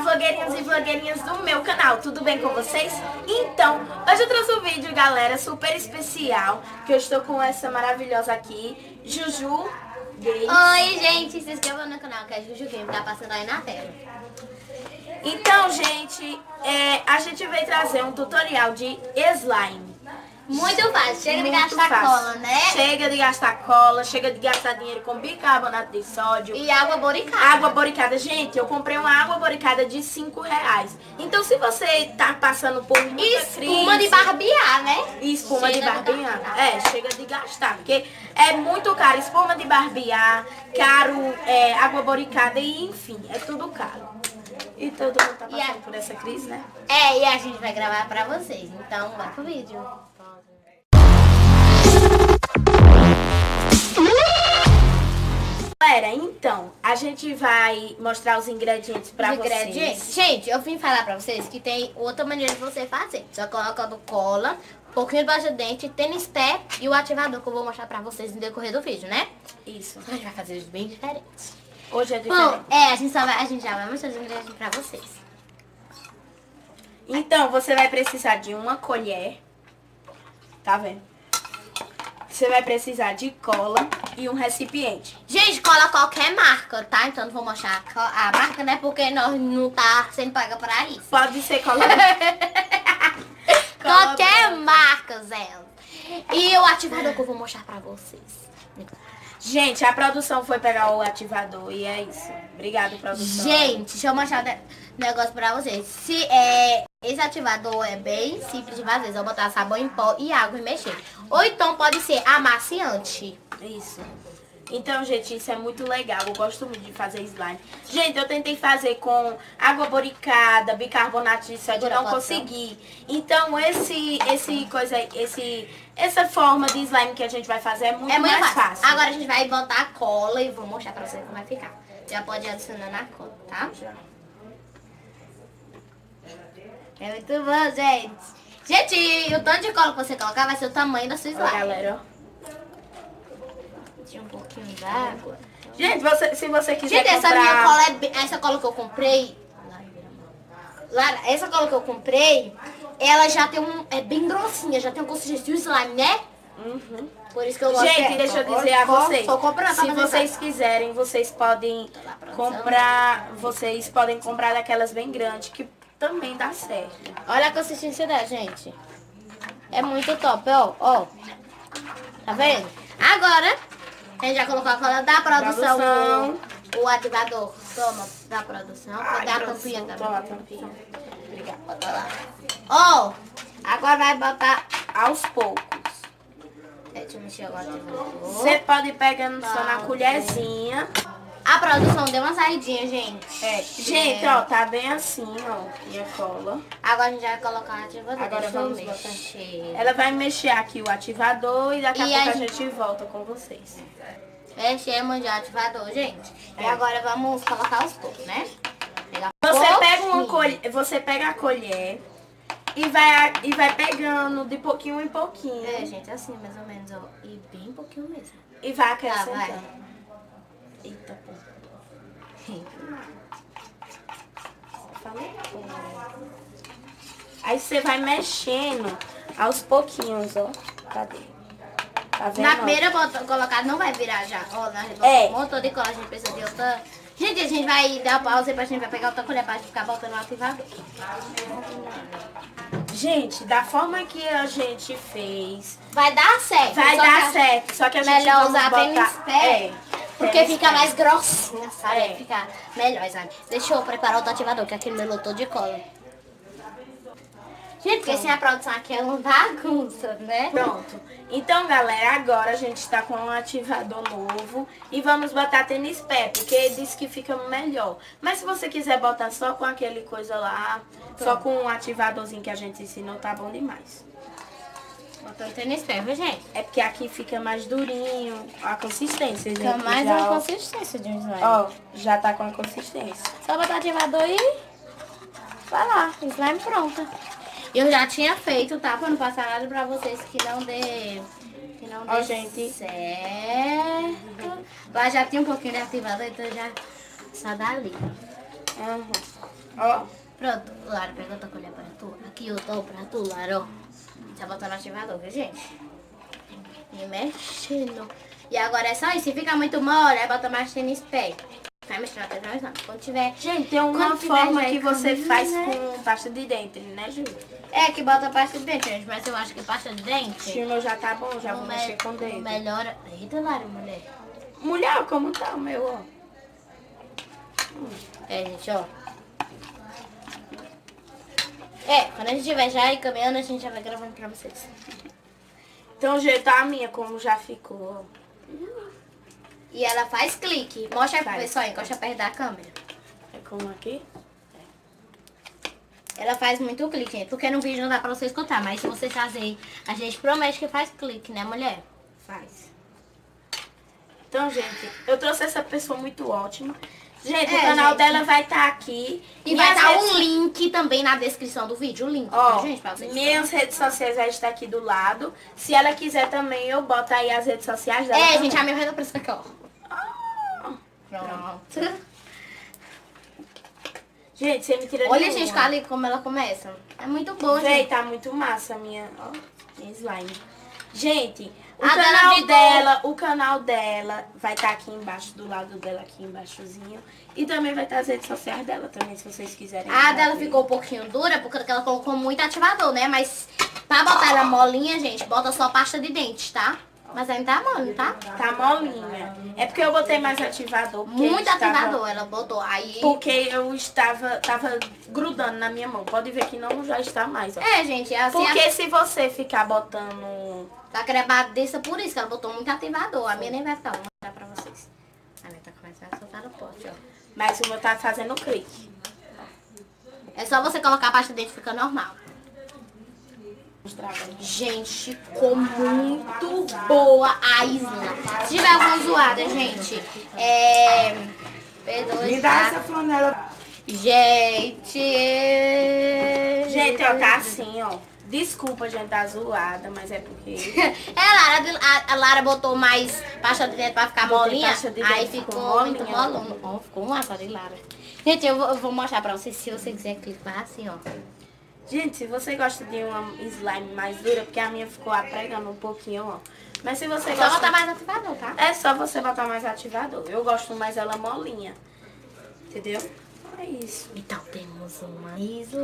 vlogueirinhos e vlogueirinhas do meu canal, tudo bem com vocês? Então, hoje eu trouxe um vídeo, galera, super especial, que eu estou com essa maravilhosa aqui, Juju Games. Oi, gente, se inscreva no canal que é Juju Games, tá passando aí na tela. Então, gente, a gente veio trazer um tutorial de slime. Muito fácil, chega de Muito gastar fácil. cola, né? Chega de gastar cola, chega de gastar dinheiro com bicarbonato de sódio. E água boricada. Água boricada. Gente, eu comprei uma água boricada de R$5. Então, se você tá passando por muita Espuma crise, de barbear, né? espuma de Chega de barbear. gastar. Chega de gastar. Porque é muito caro. Espuma de barbear, caro, água boricada e enfim, é tudo caro. E todo mundo tá passando por essa crise, né? E a gente vai gravar pra vocês. Então, vai pro vídeo. Galera, então, a gente vai mostrar os ingredientes pra vocês. Gente, eu vim falar pra vocês que tem outra maneira de você fazer. Só colocando cola, um pouquinho de baixa dente, tênis pé e o ativador que eu vou mostrar pra vocês no decorrer do vídeo, né? Isso. A gente vai fazer isso bem diferente. Hoje é diferente. Bom, a gente já vai mostrar os ingredientes pra vocês. Então, você vai precisar de uma colher. Tá vendo? Você vai precisar de cola e um recipiente. Gente, cola qualquer marca, tá? Então não vou mostrar a marca, né? Porque nós não tá sendo paga pra isso. Pode ser cola. Qualquer marca, Zé. E o ativador que eu vou mostrar pra vocês. Gente, a produção foi pegar o ativador e é isso. Obrigado, produção. Gente, deixa eu mostrar um negócio pra vocês. Esse ativador é bem simples de fazer. Só botar sabão em pó e água e mexer. Ou então pode ser amaciante. Isso. Então, gente, isso é muito legal. Eu gosto muito de fazer slime. Gente, eu tentei fazer com água boricada, bicarbonato de sódio, não consegui. Então, essa forma de slime que a gente vai fazer é muito mais fácil. Agora a gente vai botar a cola e vou mostrar pra vocês como vai ficar. Já pode adicionar na cola, tá? Já. É muito bom, gente. Gente, o tanto de cola que você colocar vai ser o tamanho da sua slime. Ó, galera, ó. Tinha um pouquinho d'água. Gente, se você quiser Gente, comprar... essa minha cola essa cola que eu comprei... Lara, essa cola que eu comprei, ela já tem é bem grossinha, já tem um consistência de slime, né? Uhum. Por isso que eu gosto. Gente, deixa eu dizer a vocês, comprando, se vocês quiserem, vocês podem comprar daquelas bem grandes, que também dá certo. Olha a consistência dela, gente. É muito top, ó. Tá vendo? Agora, a gente já colocou a cola da produção. O ativador. Toma, da produção. Vou dar a tampinha também. Toma a tampinha. Obrigada. Bota lá. Ó, agora vai botar... Aos poucos. Deixa eu mexer agora o ativador. Você pode ir pegando só na colherzinha. A produção deu uma saidinha, gente. Gente, ó, tá bem assim, ó. E a cola. Agora a gente vai colocar o ativador. Agora Deixa eu vamos mexer. Ela vai mexer aqui o ativador e daqui a E pouco a a gente volta com vocês. Mexemos de ativador, gente. E agora vamos colocar os poucos, né? Pegar Você pega a colher e vai pegando de pouquinho em pouquinho. Gente, assim mais ou menos, ó. E bem pouquinho mesmo. E vai acrescentando. vai. Eita, pô. Aí você vai mexendo aos pouquinhos, ó. Cadê? Tá vendo? Na primeira colocar não vai virar já. Ó, um montão de cola, a gente precisa de outra. Gente, a gente vai dar pausa e a gente vai pegar outra colher pra ficar botando no ativador. Gente, da forma que a gente fez, Vai dar certo. vai dar certo. Só que a gente melhor vamos usar botar... tênis pé. Porque tênis fica pé. mais grossinha, sabe? É. Fica melhor, sabe? Deixa eu preparar outro ativador, que aquele meu lotou de cola. Gente, porque sem a produção aqui é uma bagunça, né? Pronto. Então, galera, agora a gente tá com um ativador novo e vamos botar tênis pé, porque diz que fica melhor. Mas se você quiser botar só com aquele coisa lá, só com um ativadorzinho que a gente ensinou, tá bom demais. Botando tênis pé, viu, gente? É porque aqui fica mais durinho a consistência, gente. Fica mais já, uma ó, consistência de um slime. Ó, já tá com a consistência. Só botar ativador e vai lá, slime pronta. Eu já tinha feito, tá? Pra não passar nada pra vocês que não dê Ó, gente. certo. Lá já tinha um pouquinho de ativador, então já só dá ali. Uhum. Ó. Pronto, Lara, pega outra colher pra tu. Aqui eu tô pra tu, Lara, ó. Já botou no ativador, viu, gente? E mexendo. E agora é só isso. Se fica muito mole, aí bota mais tênis pé. Vai mexendo até mais não. Quando tiver... Gente, tem uma Quando tiver forma já que você caminho, faz né? com pasta de dente, né, Ju? É, que bota pasta de dente, gente. Mas eu acho que pasta de dente... O meu já tá bom, já vou mexer com o dedo. Melhora... Eita, Lara, mulher. Mulher, como tá o meu, ó? É, gente, ó. É, quando a gente estiver já aí caminhando, a gente já vai gravando pra vocês. Então, gente, a minha como já ficou, ó. E ela faz clique. Mostra aí pro Faz. pessoal, encosta perto da câmera. É como aqui? Ela faz muito clique, gente. Porque no vídeo não dá pra você escutar, mas se vocês fazerem, a gente promete que faz clique, né, mulher? Faz. Então, gente, eu trouxe essa pessoa muito ótima. Gente, É, o canal gente. dela vai estar aqui. E vai Minhas estar redes- um link também na descrição do vídeo, o link, Ó, viu, gente, pra vocês. minhas redes sociais vai estar aqui do lado. Se ela quiser também, eu boto aí as redes sociais dela. É, também. gente, a minha rede aparece aqui, ó. Ah, Pronto. gente, você me tira Olha, gente, ali como ela começa. É muito bom, Véi, gente. tá muito massa a minha, ó, minha slime. Gente, o canal dela vai estar aqui embaixo, do lado dela, aqui embaixozinho. E também vai estar as redes sociais dela também, se vocês quiserem. A dela ver. ficou um pouquinho dura, porque ela colocou muito ativador, né? Mas pra botar ela molinha, gente, bota só pasta de dente, tá? Mas ainda tá mole, tá? Tá molinha. É porque eu botei mais ativador. porque Muito estava- ativador ela botou. Aí... Porque eu tava grudando na minha mão. Pode ver que não já está mais, ó. É, gente, assim... Porque se você ficar botando... Tá crebadeça por isso, que ela botou muito ativador. A minha nem vai ficar, vou mostrar pra vocês. A minha tá começando a soltar no pote, ó. Mas o meu tá fazendo clique. É só você colocar a pasta de dente, fica normal. Mostrar pra gente. Gente, ficou muito boa a Isla. Se tiver alguma zoada, gente, perdoe, Me dá tá? essa flanela. Gente... Gente, ó, tá assim, ó. Desculpa, gente, tá zoada, mas é porque... A Lara botou mais pasta de dente pra ficar Botei molinha, pasta de aí dente, ficou muito molinha. molona. Ó, ficou massa de Lara. Gente, eu vou mostrar pra vocês, se você quiser clipar assim, ó. Gente, se você gosta de uma slime mais dura, porque a minha ficou apregando um pouquinho, ó. Mas se você Só gosta... botar mais ativador, tá? É só você botar mais ativador. Eu gosto mais ela molinha. Entendeu? É isso. Então temos uma slime.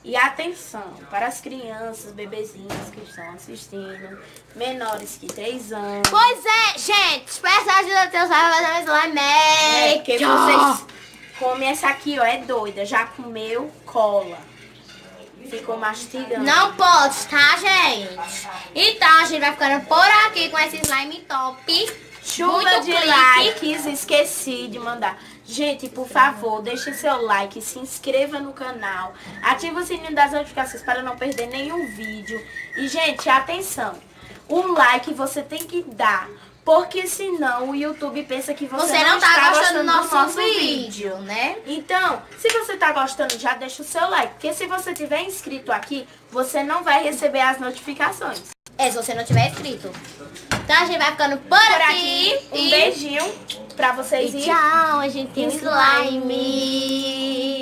E atenção, para as crianças, bebezinhos que estão assistindo, menores que 3 anos. Pois é, gente, peça ajuda do teu pai pra fazer um slime. É, porque vocês comem essa aqui, ó, é doida. Já comeu, cola. Ficou mastigando. Não pode, tá, gente? Então a gente vai ficando por aqui com esse slime top. Chuva Muito de clique. likes, esqueci de mandar. Gente, por favor, deixe seu like, se inscreva no canal, ative o sininho das notificações para não perder nenhum vídeo. E, gente, atenção, o like você tem que dar, porque senão o YouTube pensa que você Não está tá gostando do nosso nosso vídeo, né? Então, se você tá gostando, já deixa o seu like, porque se você tiver inscrito aqui, você não vai receber as notificações. É, se você não tiver inscrito. Então a gente vai ficando por aqui. Um beijinho pra vocês E e tchau, a gente tem um slime. slime.